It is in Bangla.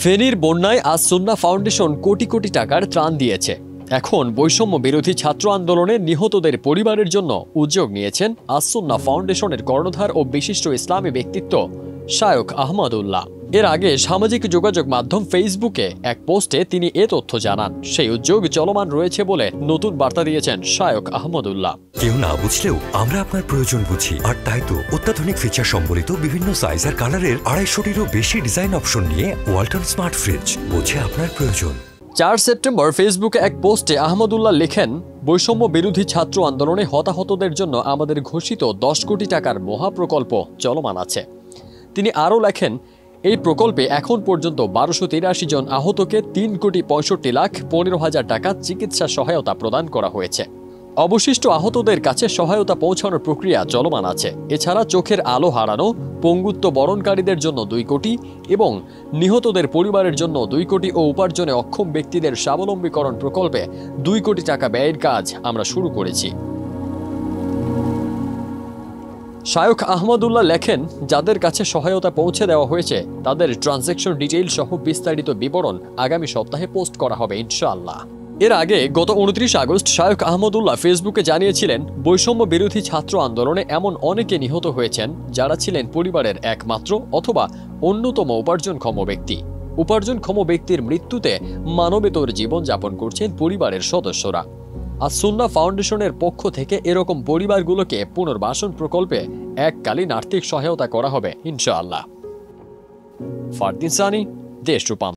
ফেনীর বন্যায় আজ সুন্নাহ ফাউন্ডেশন কোটি কোটি টাকার ত্রাণ দিয়েছে। এখন বৈষম্য বিরোধী ছাত্র আন্দোলনে নিহতদের পরিবারের জন্য উদ্যোগ নিয়েছেন আজ সুন্নাহ ফাউন্ডেশনের কর্ণধার ও বিশিষ্ট ইসলামী ব্যক্তিত্ব শায়খ আহমদুল্লাহ। এর আগে সামাজিক যোগাযোগ মাধ্যম ফেসবুকে এক পোস্টে তিনি এ তথ্য জানান। সেই উদ্যোগ চলমান রয়েছে বলে নতুন বার্তা দিয়েছেন শায়খ আহমদুল্লাহ। কেউ না বুঝলেও আমরা আপনার প্রয়োজন বুঝি, আর তাই তো অত্যাধুনিক ফিচার সম্বলিত বিভিন্ন সাইজ আর কালারের 250-টিরও বেশি ডিজাইন অপশন নিয়ে ওয়ালটন স্মার্ট ফ্রিজ বোঝে আপনার প্রয়োজন। 4 সেপ্টেম্বর ফেসবুকে এক পোস্টে আহমদুল্লাহ লেখেন, বৈষম্য বিরোধী ছাত্র আন্দোলনে হতাহতদের জন্য আমাদের ঘোষিত 10 কোটি টাকার মহাপ্রকল্প চলমান আছে। তিনি আরও লেখেন, এই প্রকল্পে এখন পর্যন্ত 1283 জন আহতকে 3,65,15,000 টাকা চিকিৎসা সহায়তা প্রদান করা হয়েছে। অবশিষ্ট আহতদের কাছে সহায়তা পৌঁছানোর প্রক্রিয়া চলমান আছে। এছাড়া চোখের আলো হারানো, পঙ্গুত্ব বরণকারীদের জন্য 2 কোটি এবং নিহতদের পরিবারের জন্য 2 কোটি ও উপার্জনে অক্ষম ব্যক্তিদের স্বাবলম্বীকরণ প্রকল্পে 2 কোটি টাকা ব্যয়ের কাজ আমরা শুরু করেছি। শায়খ আহমদুল্লাহ লেখেন, যাদের কাছে সহায়তা পৌঁছে দেওয়া হয়েছে তাদের ট্রানজ্যাকশন ডিটেইল সহ বিস্তারিত বিবরণ আগামী সপ্তাহে পোস্ট করা হবে ইনশাআল্লাহ। এর আগে গত 29 আগস্ট শায়খ আহমদুল্লাহ ফেসবুকে জানিয়েছিলেন, বৈষম্য বিরোধী ছাত্র আন্দোলনে এমন অনেকে নিহত হয়েছেন যারা ছিলেন পরিবারের একমাত্র অথবা অন্যতম উপার্জনক্ষম ব্যক্তি। উপার্জনক্ষম ব্যক্তির মৃত্যুতে মানবেতর জীবনযাপন করছেন পরিবারের সদস্যরা। আজ সুন্নাহ ফাউন্ডেশনের পক্ষ থেকে এরকম পরিবারগুলোকে পুনর্বাসন প্রকল্পে এককালীন আর্থিক সহায়তা করা হবে ইনশাআল্লাহ। ফারদিন সানি, দেশ রূপান্তর।